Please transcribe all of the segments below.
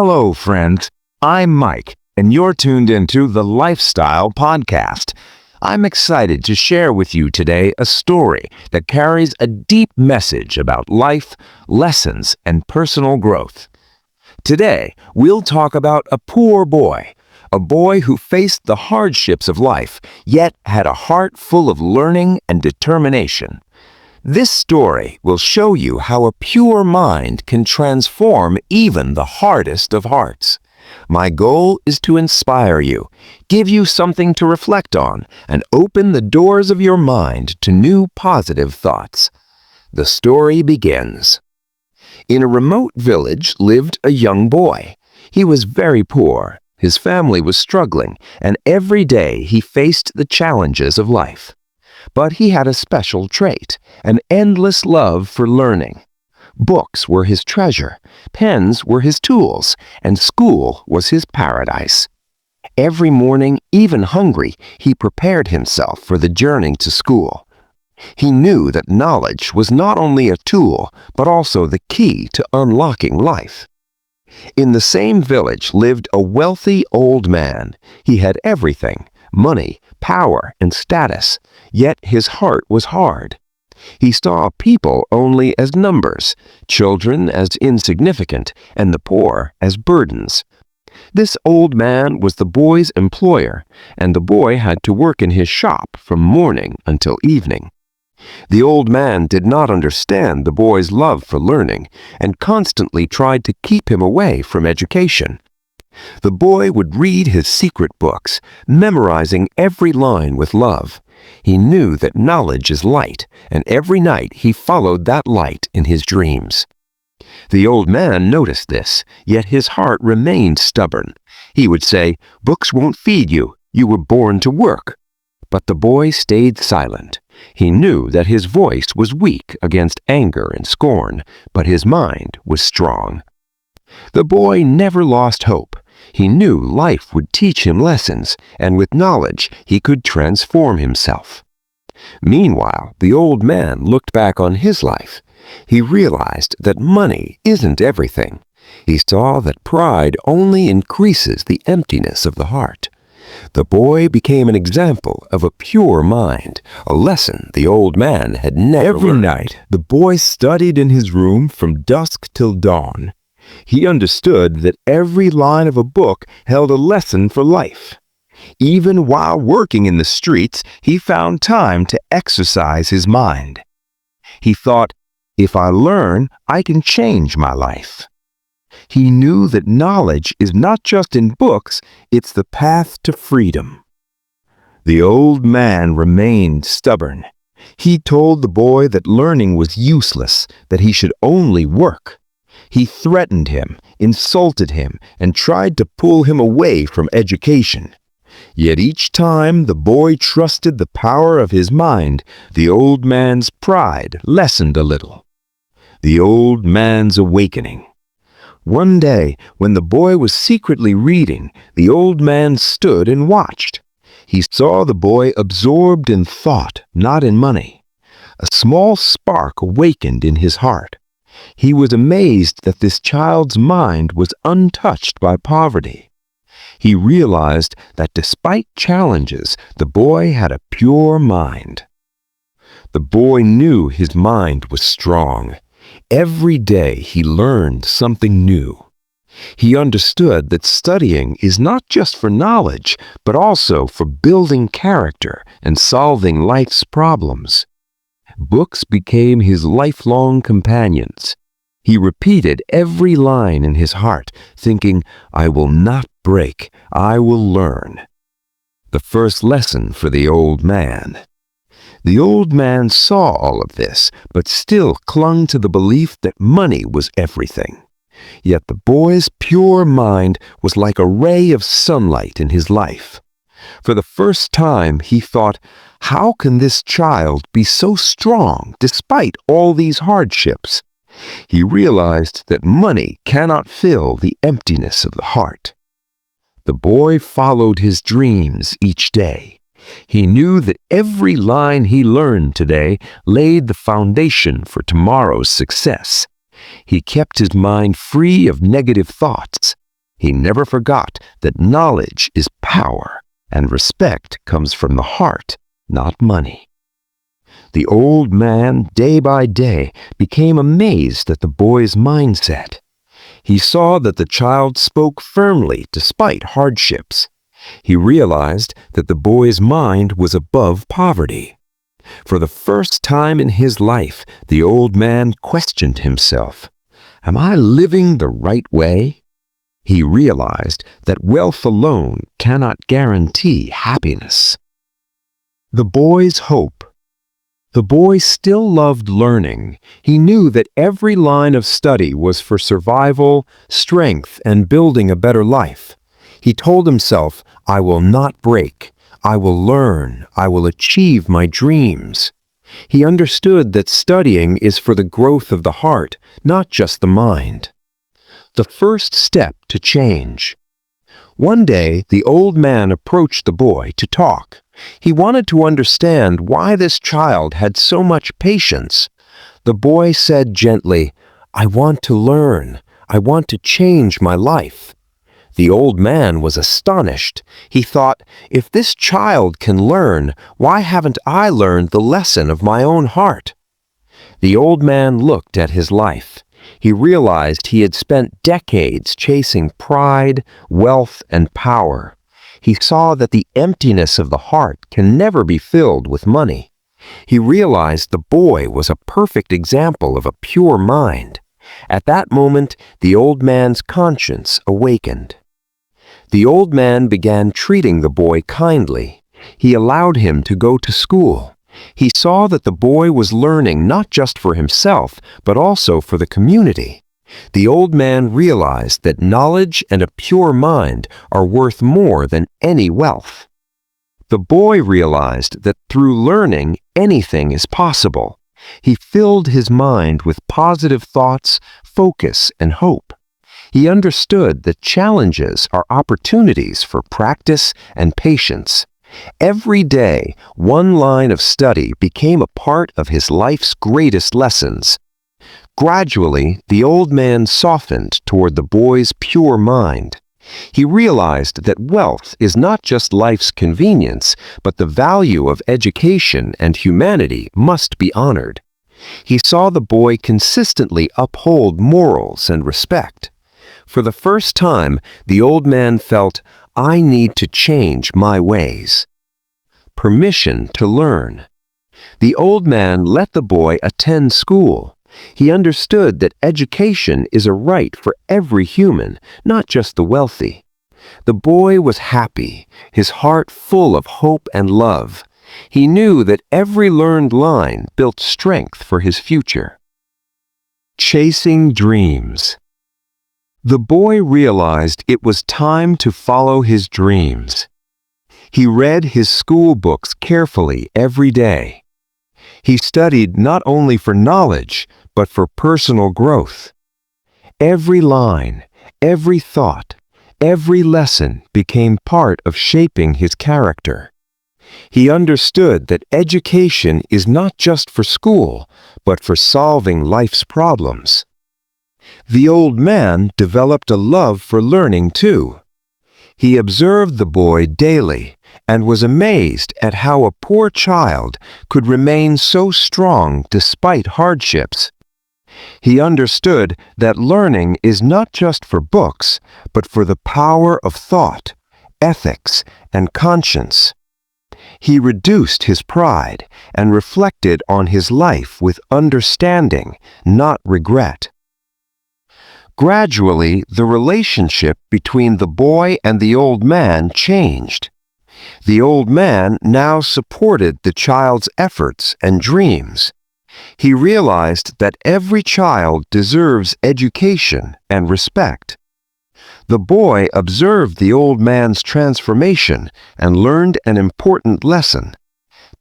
Hello, friends. I'm Mike, and you're tuned into the Lifestyle Podcast. I'm excited to share with you today a story that carries a deep message about life, lessons, and personal growth. Today, we'll talk about a poor boy, a boy who faced the hardships of life, yet had a heart full of learning and determination. This story will show you how a pure mind can transform even the hardest of hearts. My goal is to inspire you, give you something to reflect on, and open the doors of your mind to new positive thoughts. The story begins. In a remote village lived a young boy. He was very poor, his family was struggling, and every day he faced the challenges of life. But he had a special trait, an endless love for learning. Books were his treasure, pens were his tools, and school was his paradise. Every morning, even hungry, he prepared himself for the journey to school. He knew that knowledge was not only a tool, but also the key to unlocking life. In the same village lived a wealthy old man. He had everything: money, power, and status, yet his heart was hard. He saw people only as numbers, children as insignificant, and the poor as burdens. This old man was the boy's employer, and the boy had to work in his shop from morning until evening. The old man did not understand the boy's love for learning and constantly tried to keep him away from education. The boy would read his secret books, memorizing every line with love. He knew that knowledge is light, and every night he followed that light in his dreams. The old man noticed this, yet his heart remained stubborn. He would say, "Books won't feed you. You were born to work." But the boy stayed silent. He knew that his voice was weak against anger and scorn, but his mind was strong. The boy never lost hope. He knew life would teach him lessons, and with knowledge he could transform himself. Meanwhile, the old man looked back on his life. He realized that money isn't everything. He saw that pride only increases the emptiness of the heart. The boy became an example of a pure mind, a lesson the old man had never learned. Every night, the boy studied in his room from dusk till dawn. He understood that every line of a book held a lesson for life. Even while working in the streets, he found time to exercise his mind. He thought, "If I learn, I can change my life." He knew that knowledge is not just in books, it's the path to freedom. The old man remained stubborn. He told the boy that learning was useless, that he should only work. He threatened him, insulted him, and tried to pull him away from education. Yet each time the boy trusted the power of his mind, the old man's pride lessened a little. The old man's awakening. One day, when the boy was secretly reading, the old man stood and watched. He saw the boy absorbed in thought, not in money. A small spark awakened in his heart. He was amazed that this child's mind was untouched by poverty. He realized that despite challenges, the boy had a pure mind. The boy knew his mind was strong. Every day he learned something new. He understood that studying is not just for knowledge, but also for building character and solving life's problems. Books became his lifelong companions. He repeated every line in his heart, thinking, "I will not break, I will learn." The first lesson for the old man. The old man saw all of this, but still clung to the belief that money was everything. Yet the boy's pure mind was like a ray of sunlight in his life. For the first time, he thought, "How can this child be so strong despite all these hardships?" He realized that money cannot fill the emptiness of the heart. The boy followed his dreams each day. He knew that every line he learned today laid the foundation for tomorrow's success. He kept his mind free of negative thoughts. He never forgot that knowledge is power and respect comes from the heart, not money. The old man, day by day, became amazed at the boy's mindset. He saw that the child spoke firmly despite hardships. He realized that the boy's mind was above poverty. For the first time in his life, the old man questioned himself. Am I living the right way? He realized that wealth alone cannot guarantee happiness. The boy's hope. The boy still loved learning. He knew that every line of study was for survival, strength, and building a better life. He told himself, I will not break. I will learn. I will achieve my dreams. He understood that studying is for the growth of the heart, not just the mind. The first step to change. One day, the old man approached the boy to talk. He wanted to understand why this child had so much patience. The boy said gently, I want to learn. I want to change my life. The old man was astonished. He thought, if this child can learn, why haven't I learned the lesson of my own heart? The old man looked at his life. He realized he had spent decades chasing pride, wealth, and power. He saw that the emptiness of the heart can never be filled with money. He realized the boy was a perfect example of a pure mind. At that moment, the old man's conscience awakened. The old man began treating the boy kindly. He allowed him to go to school. He saw that the boy was learning not just for himself, but also for the community. The old man realized that knowledge and a pure mind are worth more than any wealth. The boy realized that through learning, anything is possible. He filled his mind with positive thoughts, focus, and hope. He understood that challenges are opportunities for practice and patience. Every day, one line of study became a part of his life's greatest lessons. Gradually, the old man softened toward the boy's pure mind. He realized that wealth is not just life's convenience, but the value of education and humanity must be honored. He saw the boy consistently uphold morals and respect. For the first time, the old man felt, I need to change my ways. Permission to learn. The old man let the boy attend school. He understood that education is a right for every human, not just the wealthy. The boy was happy, his heart full of hope and love. He knew that every learned line built strength for his future. Chasing dreams. The boy realized it was time to follow his dreams. He read his school books carefully every day. He studied not only for knowledge, but for personal growth. Every line, every thought, every lesson became part of shaping his character. He understood that education is not just for school, but for solving life's problems. The old man developed a love for learning too. He observed the boy daily and was amazed at how a poor child could remain so strong despite hardships. He understood that learning is not just for books, but for the power of thought, ethics, and conscience. He reduced his pride and reflected on his life with understanding, not regret. Gradually, the relationship between the boy and the old man changed. The old man now supported the child's efforts and dreams. He realized that every child deserves education and respect. The boy observed the old man's transformation and learned an important lesson.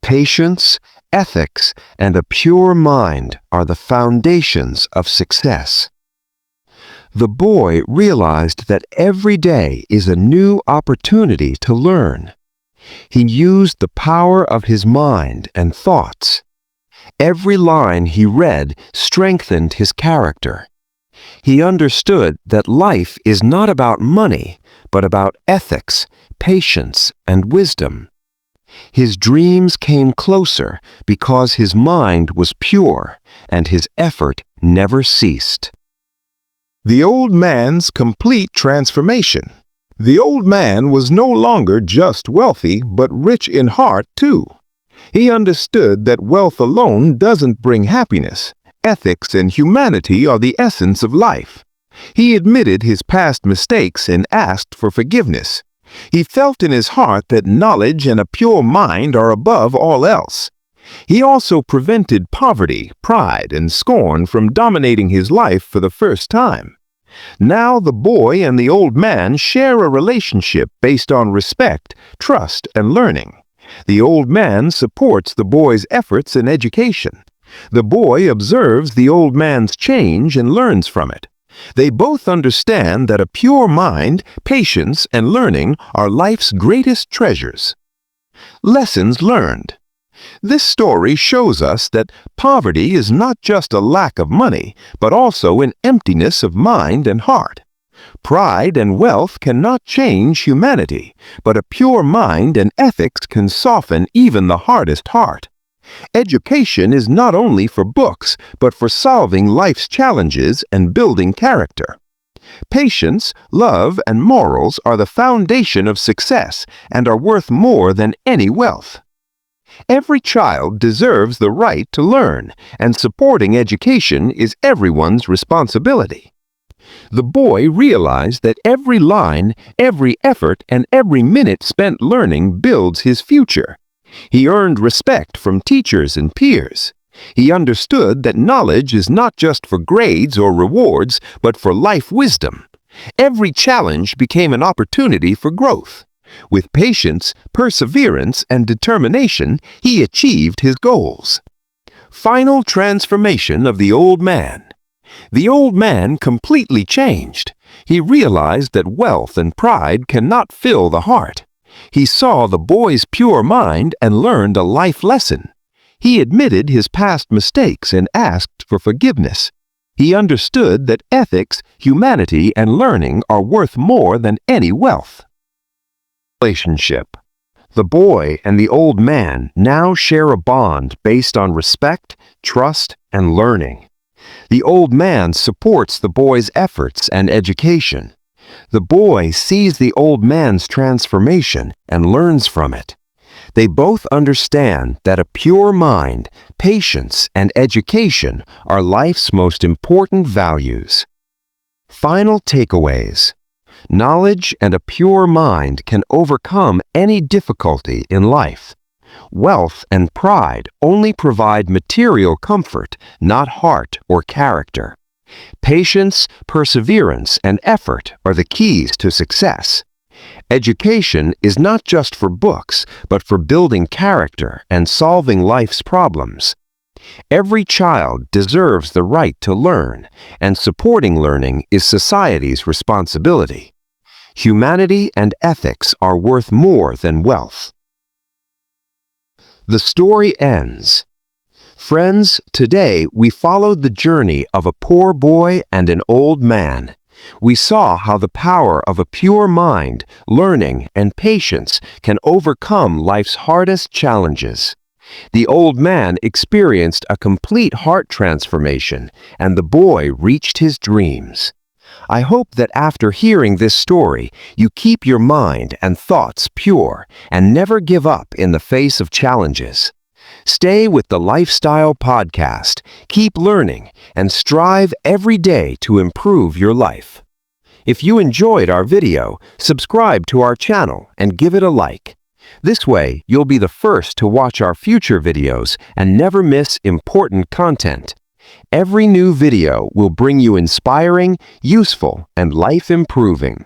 Patience, ethics, and a pure mind are the foundations of success. The boy realized that every day is a new opportunity to learn. He used the power of his mind and thoughts. Every line he read strengthened his character. He understood that life is not about money, but about ethics, patience, and wisdom. His dreams came closer because his mind was pure and his effort never ceased. The old man's complete transformation. The old man was no longer just wealthy, but rich in heart too. He understood that wealth alone doesn't bring happiness. Ethics and humanity are the essence of life. He admitted his past mistakes and asked for forgiveness. He felt in his heart that knowledge and a pure mind are above all else. He also prevented poverty, pride, and scorn from dominating his life for the first time. Now the boy and the old man share a relationship based on respect, trust, and learning. The old man supports the boy's efforts in education. The boy observes the old man's change and learns from it. They both understand that a pure mind, patience, and learning are life's greatest treasures. Lessons learned. This story shows us that poverty is not just a lack of money, but also an emptiness of mind and heart. Pride and wealth cannot change humanity, but a pure mind and ethics can soften even the hardest heart. Education is not only for books, but for solving life's challenges and building character. Patience, love, and morals are the foundation of success and are worth more than any wealth. Every child deserves the right to learn, and supporting education is everyone's responsibility. The boy realized that every line, every effort, and every minute spent learning builds his future. He earned respect from teachers and peers. He understood that knowledge is not just for grades or rewards, but for life wisdom. Every challenge became an opportunity for growth. With patience, perseverance, and determination, he achieved his goals. Final transformation of the old man. The old man completely changed. He realized that wealth and pride cannot fill the heart. He saw the boy's pure mind and learned a life lesson. He admitted his past mistakes and asked for forgiveness. He understood that ethics, humanity, and learning are worth more than any wealth. Relationship. The boy and the old man now share a bond based on respect, trust, and learning. The old man supports the boy's efforts and education. The boy sees the old man's transformation and learns from it. They both understand that a pure mind, patience, and education are life's most important values. Final takeaways. Knowledge and a pure mind can overcome any difficulty in life. Wealth and pride only provide material comfort, not heart or character. Patience, perseverance, and effort are the keys to success. Education is not just for books, but for building character and solving life's problems. Every child deserves the right to learn, and supporting learning is society's responsibility. Humanity and ethics are worth more than wealth. The story ends. Friends, today we followed the journey of a poor boy and an old man. We saw how the power of a pure mind, learning, and patience can overcome life's hardest challenges. The old man experienced a complete heart transformation, and the boy reached his dreams. I hope that after hearing this story, you keep your mind and thoughts pure and never give up in the face of challenges. Stay with the Lifestyle Podcast, keep learning, and strive every day to improve your life. If you enjoyed our video, subscribe to our channel and give it a like. This way, you'll be the first to watch our future videos and never miss important content. Every new video will bring you inspiring, useful, and life-improving